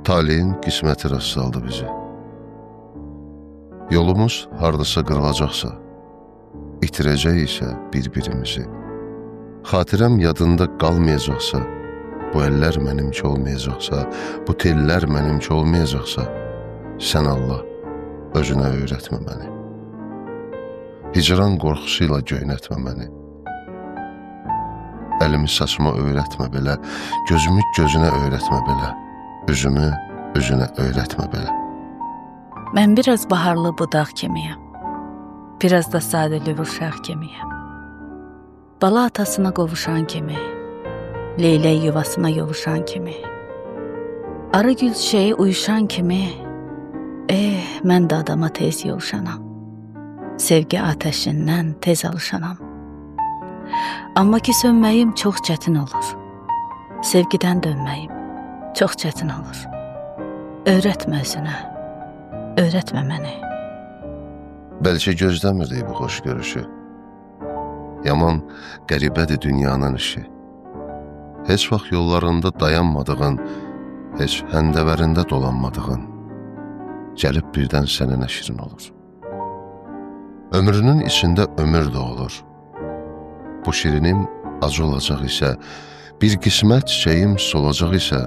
Taleyin qisməti rast saldı bizi. Yolumuz hardasa qırılacaqsa, itirəcək isə bir-birimizi. Xatirəm yadında qalmayacaqsa, bu əllər mənimki olmayacaqsa, bu tellər mənimki olmayacaqsa, sən Allah özünə öyrətmə məni. Hicran qorxusuyla göynətmə məni. Əlimi saçıma öyrətmə belə, gözümü gözünə öyrətmə belə, üzümü üzünə öyrətmə belə. Mən biraz baharlı budaq kimiyəm, biraz da sadəlövh uşaq kimiyəm. Bala atasına qovuşan kimi, leylək yuvasına yovuşan kimi, arı gül çiçəyi uyuşan kimi, mən də adama tez yovuşanam, sevgi ateşindən tez alışanam. Amma ki sönməyim çox çətin olur, sevgidən dönməyim çox çətin olur. Öyrətmə özünə, öyrətmə məni. Bəlkə gözləmirdik bu xoş görüşü. Yaman qəribədir dünyanın işi. Heç vaxt yollarında dayanmadığın, heç həndəvərində dolanmadığın, gəlib birdən sənə nəşrin olur. Ömrünün içində ömür də olur. Bu şirinim acı olacaq isə, bir qismət çiçəyim solacaq isə,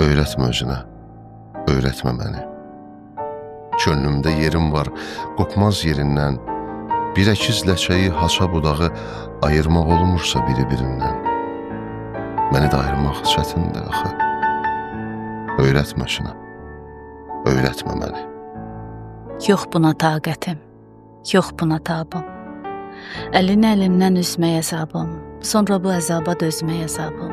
öyrətmə özünə, öyrətmə məni. Könlümdə yerim var, qopmaz yerindən, bir əkiz ləçəyi haça budağı ayırmaq olmursa biri-birindən. Məni də ayırmaq çətindir axı. Öyrətmə şuna, öyrətmə məni. Yox buna taqətim, yox buna tabım. Əlini əlimdən üzmək əzabım, sonra bu əzaba dözmək əzabım.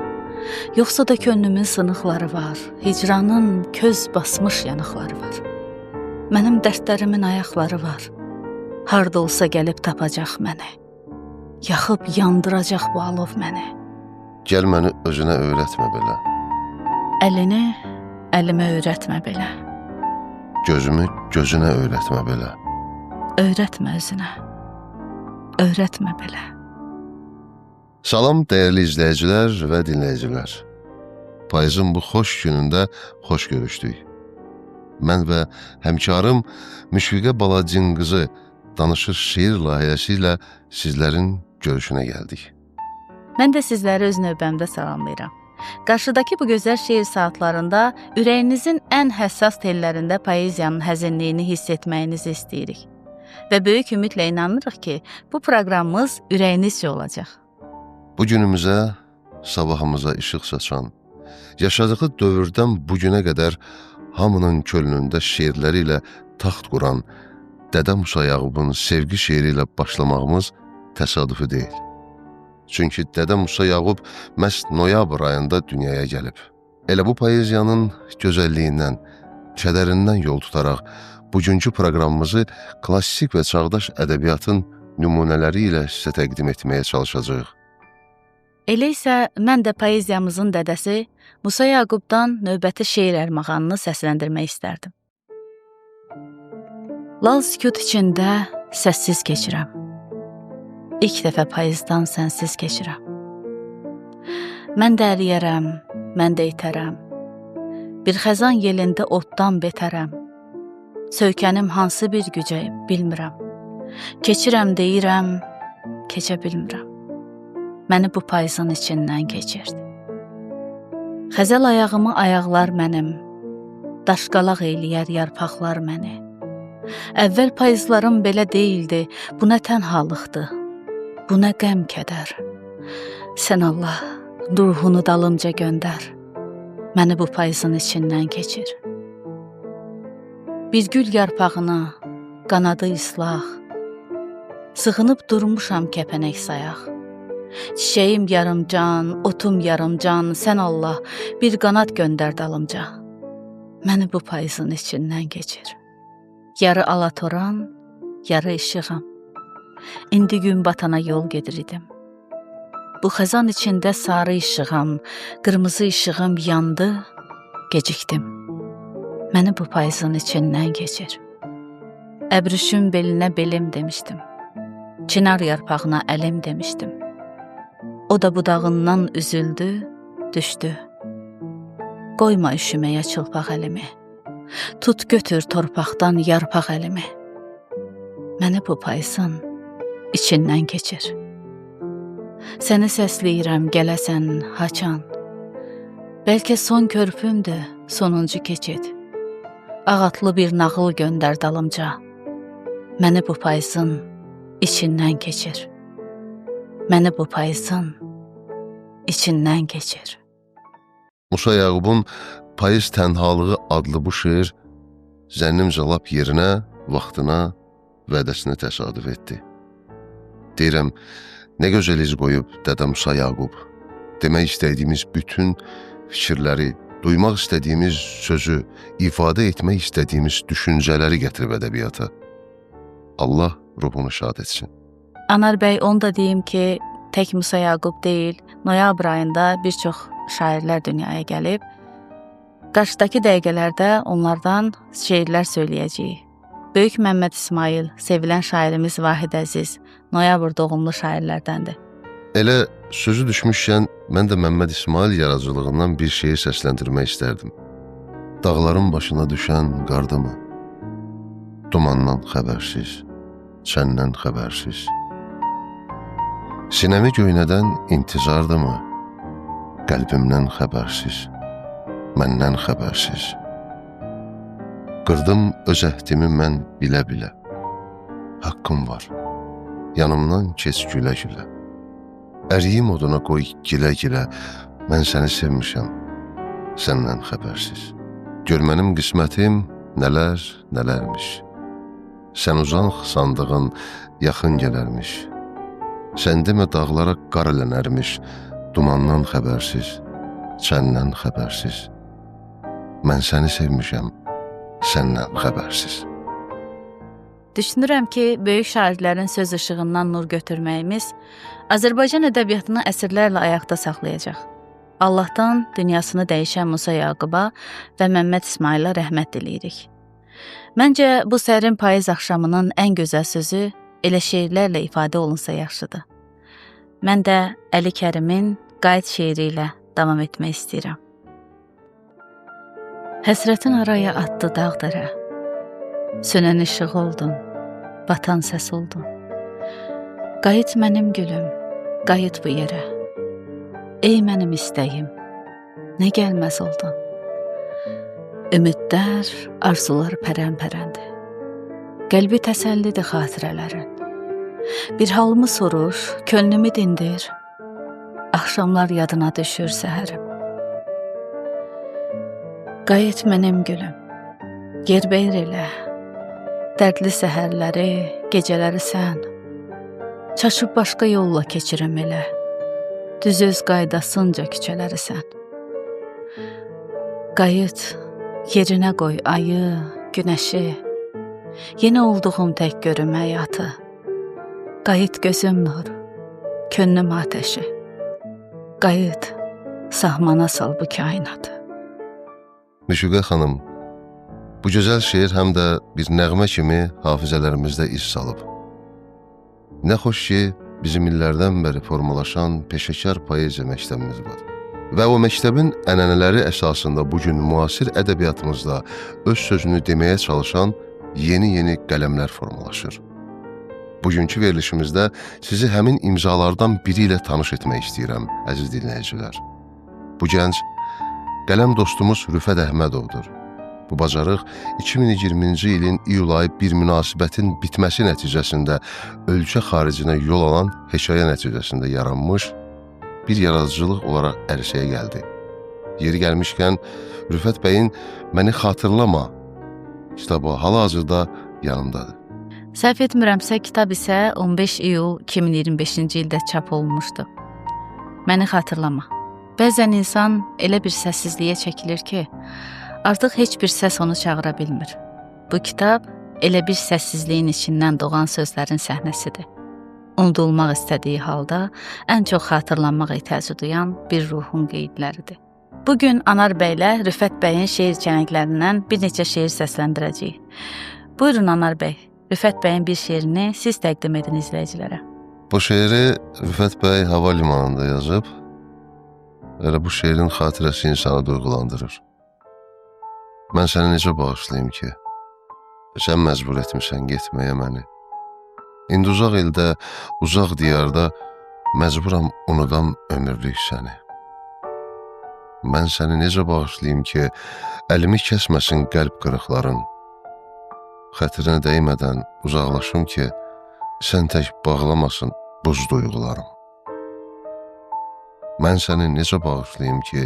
Yoxsa da könlümün sınıqları var, hicranın köz basmış yanıqları var. Mənim dərdlərimin ayaqları var, harda olsa gəlib tapacaq məni. Yaxıb yandıracaq bu alov məni. Gəl məni özünə öyrətmə belə. Əlini əlimə öyrətmə belə. Gözümü gözünə öyrətmə belə. Öyrətmə özünə, öyrətmə belə. Salam dəyərli izləyicilər və dinləyicilər. Payızın bu xoş günündə xoş görüşdük. Mən və həmkarım Müşfiqə Balacin qızı danışır şeir layihəsi ilə sizlərin görüşünə gəldik. Mən də sizləri öz növbəmdə salamlayıram. Qarşıdakı bu gözəl şeir saatlarında ürəyinizin ən həssas tellərində poeziyanın həzinliyini hiss etməyinizi istəyirik. Və böyük ümidlə inanırıq ki, bu proqramımız ürəyinizcə olacaq. Bu günümüzə, sabahımıza işıq saçan, yaşadığı dövrdən bugünə qədər hamının könlündə şeirləri ilə taxt quran Dədə Musa Yağubun sevgi şeiri ilə başlamağımız təsadüfi deyil. Çünki Dədə Musa Yağub məhz noyabr ayında dünyaya gəlib. Elə bu poeziyanın gözəlliyindən, kədərindən yol tutaraq bugünkü proqramımızı klassik və çağdaş ədəbiyyatın nümunələri ilə sizə təqdim etməyə çalışacağıq. Elə isə mən də poeziyamızın dədəsi Musa Yaqubdan növbəti şeir ərmağanını səsləndirmək istərdim. Lal sükut içində səssiz keçirəm. İlk dəfə payızdan sənsiz keçirəm. Mən də əriyərəm, mən də itərəm. Bir xəzan yelində otdan betərəm. Söykənim hansı bir gücə bilmirəm. Keçirəm deyirəm, keçə bilmirəm. Məni bu payızın içindən keçirdi. Xəzəl ayağımı ayaqlar mənim, daşqalaq eyləyər yarpaqlar məni. Əvvəl payızlarım belə deyildi, bu nə tənhalıqdır, bu nə qəm kədər. Sən Allah, ruhunu dalımca göndər, məni bu payızın içindən keçir. Bir gül yarpağına, qanadı islaq, sığınıb durmuşam kəpənək sayaq. Çiçəyim yarımcan, otum yarımcan, sən Allah, bir qanad göndər dalımca. Məni bu payızın içindən keçir. Yarı alatoran, yarı işığım. İndi gün batana yol gedirdim. Bu xəzan içində sarı işığım, qırmızı işığım yandı, gecikdim. Məni bu payızın içindən keçir. Əbrişün belinə belim demişdim. Çinar yarpağına əlim demişdim. O da budağından üzüldü, düşdü. qoyma üşüməyə çılpaq əlimi. Tut götür torpaqdan yarpaq əlimi. Məni bu payızın içindən keçir. Səni səsləyirəm gələsən haçan. Bəlkə son körpümdür, sonuncu keçid. Ağatlı bir nağıl göndər dalımca. Məni bu payızın içindən keçir. Məni bu payızın içindən keçir. Musa Yaqubun Payız Tənhalığı adlı bu şeir zənnimcə lap yerinə, vaxtına, vədəsinə təsadüf etdi. Deyirəm, nə gözəl iz qoyub Dədə Musa Yaqub. Demək istədiyimiz bütün fikirləri, duymaq istədiyimiz sözü, ifadə etmək istədiyimiz düşüncələri gətirib ədəbiyyata. Allah ruhunu şad etsin. Anar bəy, onu da deyim ki, tək Musa Yaqub deyil, noyabr ayında bir çox şairlər dünyaya gəlib. Qarşıdakı dəqiqələrdə onlardan şeirlər söyləyəcəyik. Böyük Məmməd İsmail, sevilən şairimiz Vahid Əziz, noyabr doğumlu şairlərdəndir. Elə sözü düşmüşkən, mən də Məmməd İsmail yaradıcılığından bir şeir səsləndirmək istərdim. Dağların başına düşən qardımı? Dumandan xəbərsiz, səndən xəbərsiz. Sinəmi göynədən intizardımı? Qəlbimdən xəbərsiz, məndən xəbərsiz. Qırdım öz əhdimi mən bilə-bilə. Haqqım var, yanımdan keç gülə-gülə. Əriyim oduna qoy gilə-gilə, mən səni sevmişəm, səndən xəbərsiz. Gör mənim qismətim nələr, nələrmiş. Sən uzaq sandığın yaxın gələrmiş. Sən demə dağlara qar ələnərmiş, dumandan xəbərsiz, səndən xəbərsiz. Mən səni sevmişəm, səndən xəbərsiz. Düşünürəm ki, böyük şairlərin söz işığından nur götürməyimiz Azərbaycan ədəbiyyatını əsrlərlə ayaqda saxlayacaq. Allahdan dünyasını dəyişən Musa Yaquba və Məmməd İsmailə rəhmət diləyirik. Məncə, bu sərin payız axşamının ən gözəl sözü elə şeirlərlə ifadə olunsa yaxşıdır. Mən də Əli Kərimin Qayıt şeiri ilə davam etmək istəyirəm. Həsrətin araya atdı dağdara, sönən işıq oldun, batan səs oldun. Qayıt mənim gülüm, qayıt bu yerə. Ey mənim istəyim, nə gəlməz oldun. Ümidlər, arzular pərən-pərəndir. Qəlbi təsəllidir xatirələrin. Bir halımı soruş, könlümü dindir. Axşamlar yadına düşür səhərim. Qayıt mənim gülüm, yerbəyir elə. Dərdli səhərləri, gecələri sən. Çaşıb başqa yolla keçirim elə. Düz öz qaydasınca küçələri sən. Qayıt, yerinə qoy ayı, günəşi. Yenə olduğum tək görüm həyatı. Qayıt gözüm nur, könlüm atəşi. Qayıt, sahmana sal bu kainatı. Müşüqə xanım, bu gözəl şeir həm də bir nəğmə kimi hafizələrimizdə iz salıb. Nə xoş ki, bizim illərdən bəri formalaşan peşəkar poeziya məktəbimiz var. Və o məktəbin ənənələri əsasında bugün müasir ədəbiyyatımızda öz sözünü deməyə çalışan yeni qələmlər formalaşır. Bugünkü verilişimizdə sizi həmin imzalardan biri ilə tanış etmək istəyirəm, əziz dinləyicilər. Bu gənc qələm dostumuz Rüfət Əhmədovdur. Bu bacarıq 2020-ci ilin iyul ayı bir münasibətin bitməsi nəticəsində ölkə xaricinə yol alan hekayə nəticəsində yaranmış bir yaradıcılıq olaraq ərsəyə gəldi. Yeri gəlmişkən, Rüfət bəyin Məni Xatırlama kitabı hal-hazırda yanımdadır. Səhv etmirəmsə, kitab isə 15 iyul 2025-ci ildə çap olunmuşdu. Məni xatırlama. Bəzən insan elə bir səssizliyə çəkilir ki, artıq heç bir səs onu çağıra bilmir. Bu kitab elə bir səssizliyin içindən doğan sözlərin səhnəsidir. Unudulmaq istədiyi halda ən çox xatırlanmaq ehtiyacı duyan bir ruhun qeydləridir. Bugün Anar bəylə Rüfət bəyin şeir çələnglərindən bir neçə şeir səsləndirəcəyik. Buyurun Anar bəy, Rüfət bəyin bir şeirini siz təqdim edin izləyicilərə. Bu şeiri Rüfət bəy hava limanında yazıb. Elə bu şeirin xatirəsi insanı duyğulandırır. Mən səni necə bağışlayım ki, sən məcbur etmisən getməyə məni. İndi uzaq ildə, uzaq diyarda məcburam unudam ömürlük səni. Mən səni necə bağışlayım ki, əlimi kəsməsin qəlb qırıqların. Xətrinə dəymədən uzaqlaşım ki, sən tək bağlamasın buz duyğularım. Mən səni necə bağışlayım ki,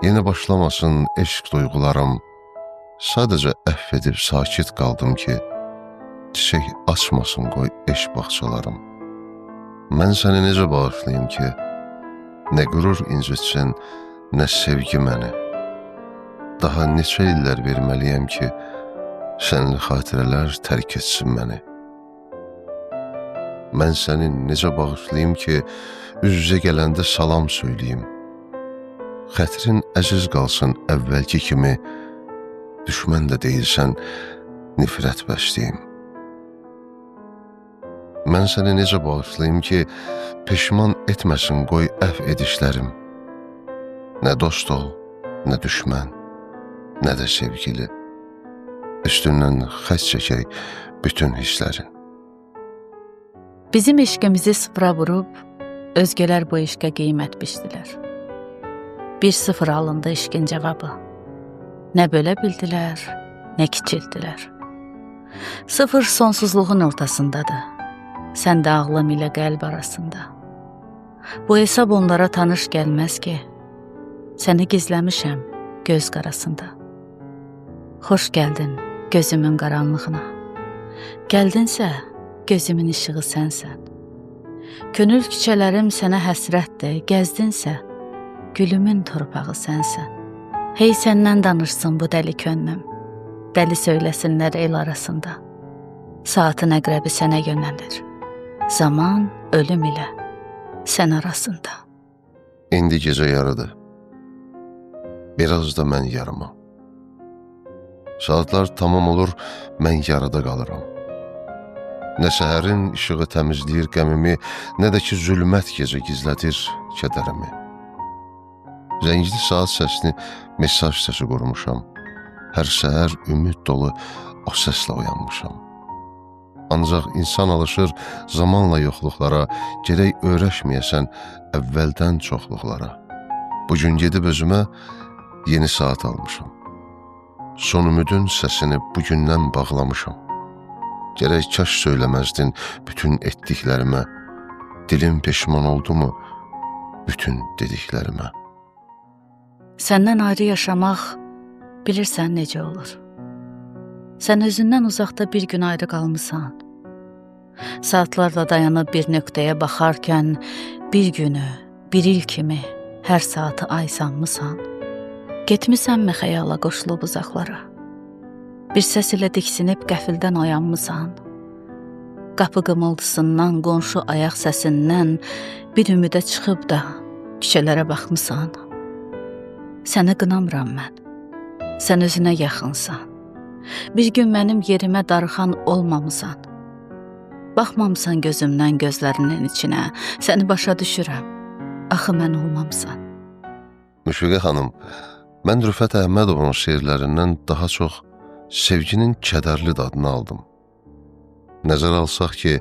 yenə başlamasın eşq duyğularım. Sadəcə əhv edib sakit qaldım ki, çiçək açmasın qoy eşq bağçalarım. Mən səni necə bağışlayım ki, nə qürur incitsin, nə sevgi məni. Daha neçə illər verməliyəm ki, sənli xatirələr tərk etsin məni. Mən səni necə bağışlayım ki, üz-üzə gələndə salam söyləyim. Xətrin əziz qalsın əvvəlki kimi, düşmən də deyilsən, nifrət bəsləyim. Mən səni necə bağışlayım ki, peşman etməsin qoy əhv edişlərim. Nə dost ol, nə düşmən, nə də sevgili. Üstündən xətt çəkək bütün hisslərin. Bizim eşqimizi sıfıra vurub, özgələr bu eşqə qiymət biçdilər. 1-0 alındı eşqin cavabı. Nə bölə bildilər, nə kiçildilər. 0 sonsuzluğun ortasındadır. Sən də ağlım ilə qəlb arasında. Bu hesab onlara tanış gəlməz ki, səni gizləmişəm göz qarasında. Xoş gəldin gözümün qaranlığına. Gəldinsə, gözümün işığı sənsən. Könül küçələrim sənə həsrətdir, gəzdinsə, gülümün torpağı sənsən. Hey səndən danışsın bu dəli könlüm, dəli söyləsinlər el arasında. Saatın əqrəbi sənə yönəlir, zaman ölüm ilə sən arasında. İndi gecə yarıdır, biraz da mən yarımam. Saatlar tamam olur, mən yarıda qalıram. Nə səhərin işığı təmizləyir qəmimi, nə də ki zülmət gecə gizlədir kədərimi. Zəngli saat səsini mesaj səsi qurmuşam. Hər səhər ümid dolu o səslə oyanmışam. Ancaq insan alışır zamanla yoxluqlara, gərək öyrəşməyəsən əvvəldən çoxluqlara. Bugün gedib özümə yeni saat almışam. Son ümidin səsini bugündən bağlamışam. Gərək kaş söyləməzdin bütün etdiklərimə. Dilim peşman oldu mu bütün dediklərimə. Səndən ayrı yaşamaq bilirsən necə olur. Sən özündən uzaqda bir gün ayrı qalmısan. Saatlarla dayanıb bir nöqtəyə baxarkən bir günü, bir il kimi hər saatı ay sanmısan. Getmisənmi xəyala qoşulub uzaqlara? Bir səs ilə diksinib qəfildən oyanmısan. Qapı qımıldısından, qonşu ayaq səsindən bir ümidə çıxıb da küçələrə baxmısan. Səni qınamıram mən, sən özünə yaxınsan. Bir gün mənim yerimə darıxan olmamısan. Baxmamısan gözümdən gözlərinin içinə, səni başa düşürəm, axı mən olmamısan. Müşfiqə xanım, mən Rüfət Əhmədovun şeirlərindən daha çox sevginin kədərli dadını aldım. Nəzər alsaq ki,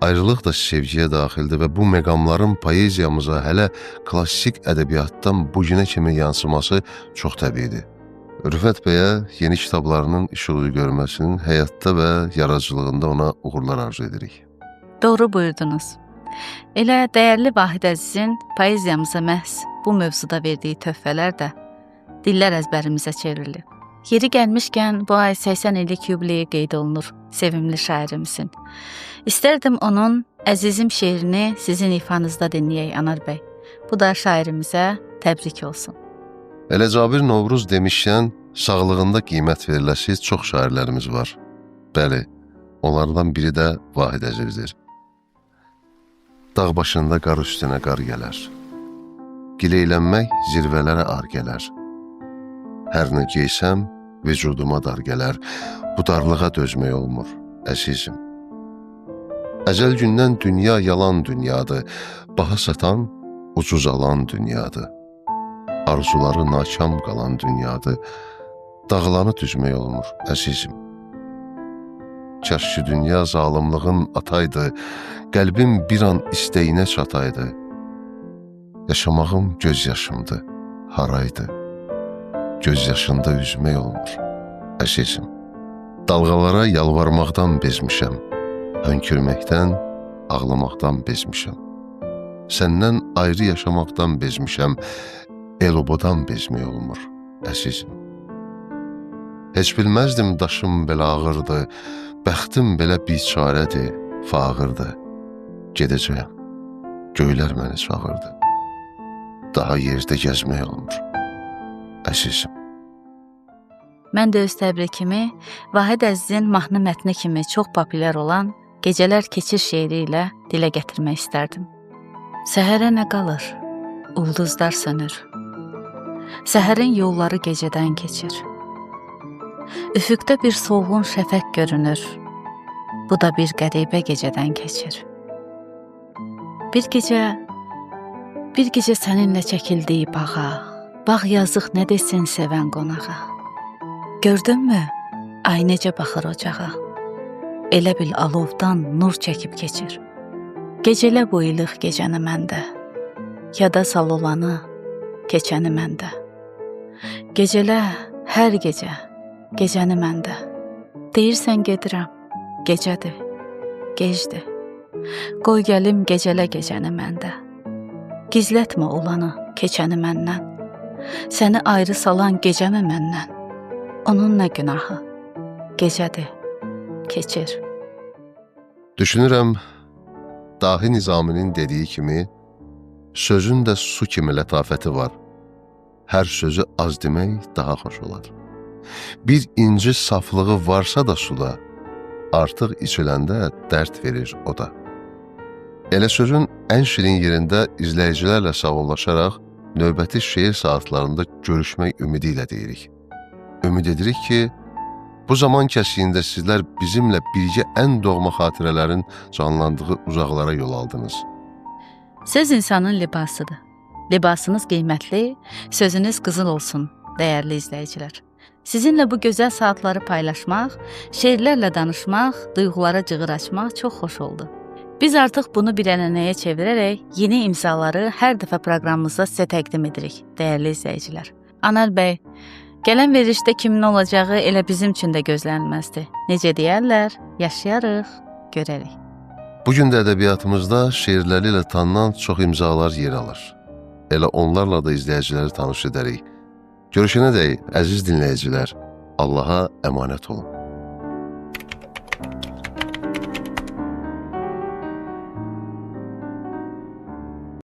ayrılıq da sevgiyə daxildir və bu məqamların poeziyamıza hələ klassik ədəbiyyatdan bugünə kimi yansıması çox təbiidir. Rüfət bəyə yeni kitablarının işığı görməsinin həyatda və yaradıcılığında ona uğurlar arzu edirik. Doğru buyurdunuz. Elə dəyərli Vahid Əzizin poeziyamıza məhz bu mövzuda verdiyi töhfələr də dillər əzbərimizə çevrilib. Yeri gəlmişkən bu ay 80 illik yubileyi qeyd olunur sevimli şairimizin. İstərdim onun Əzizim şeirini sizin ifanızda dinləyək Anar bəy. Bu da şairimizə təbrik olsun. Elə Cabir Novruz demişkən, sağlığında qiymət veriləsi çox şairlərimiz var. Bəli, onlardan biri də Vahid Əzizdir. Dağ başında qar üstünə qar gələr. Gileylənmək zirvələrə ar gələr. Hər nə geysəm, vücuduma dar gələr. Bu darlığa dözmək olmur, əzizim. Əzəl gündən dünya yalan dünyadır. Baha satan, ucuz alan dünyadır. arzuları nakam qalan dünyadır. Dağılanı düzmək olmur, əzizim. Kaş ki dünya zalımlığın ataydı, qəlbim bir an istəyinə çataydı. Yaşamağım göz yaşımdı, haraydı. Göz yaşında üzmək olmur, əzizim. Dalğalara yalvarmaqdan bezmişəm, hönkürməkdən, ağlamaqdan bezmişəm. Səndən ayrı yaşamaqdan bezmişəm, el-obadan bezmək olmur, əzizim. Heç bilməzdim daşım belə ağırdı, bəxtim belə biçarədir, fağırdı. Gedəcəyəm, göylər məni çağırdı. Daha yerdə gəzmək olmur, əzizim. Mən də öz təbrikimi Vahid Əzizin mahnı mətni kimi çox populyar olan Gecələr keçir şeiri ilə dilə gətirmək istərdim. Səhərə nə qalır? Ulduzlar sönür. Səhərin yolları gecədən keçir. Üfüqdə bir solğun şəfəq görünür. Bu da bir qəribə gecədən keçir. Bir gecə səninlə çəkildiyi bağa, bağ yazıq nə desin sevən qonağa. Gördünmü, ay necə baxır ocağa, elə bil alovdan nur çəkib keçir. Gecələ bu ilıq gecəni məndə, yada sal olanı, keçəni məndə. Gecələ, hər gecə, gecəni məndə. Deyirsən gedirəm, gecədir, gecdir. Qoy gəlim gecələ gecəni məndə. Gizlətmə olanı, keçəni məndən. Səni ayrı salan gecəmi məndən? Onun nə günahı? Gecədir, keçir. Düşünürəm, Dahi Nizaminin dediyi kimi, sözün də su kimi lətafəti var. Hər sözü az demək daha xoş olar. Bir inci saflığı varsa da suda, artıq içiləndə dərd verir o da. Elə sözün ən şirin yerində izləyicilərlə sağollaşaraq, növbəti şeir saatlarında görüşmək ümidi ilə deyirik. Ümid edirik ki, bu zaman kəsiyində sizlər bizimlə birgə ən doğma xatirələrin canlandığı uzaqlara yol aldınız. Söz insanın libasıdır. Libasınız qiymətli, sözünüz qızıl olsun, dəyərli izləyicilər. Sizinlə bu gözəl saatları paylaşmaq, şeirlərlə danışmaq, duyğulara cığır açmaq çox xoş oldu. Biz artıq bunu bir ənənəyə çevirərək yeni imzaları hər dəfə proqramımızda sizə təqdim edirik, dəyərli izləyicilər. Anar bəy, gələn verilişdə kimin olacağı elə bizim üçün də gözlənilməzdir. Necə deyərlər, yaşayarıq, görərik. Bugün də ədəbiyyatımızda şeirləri ilə tanınan çox imzalar yer alır. Elə onlarla da izləyiciləri tanış edərik. Görüşənədək, əziz dinləyicilər, Allaha əmanət olun.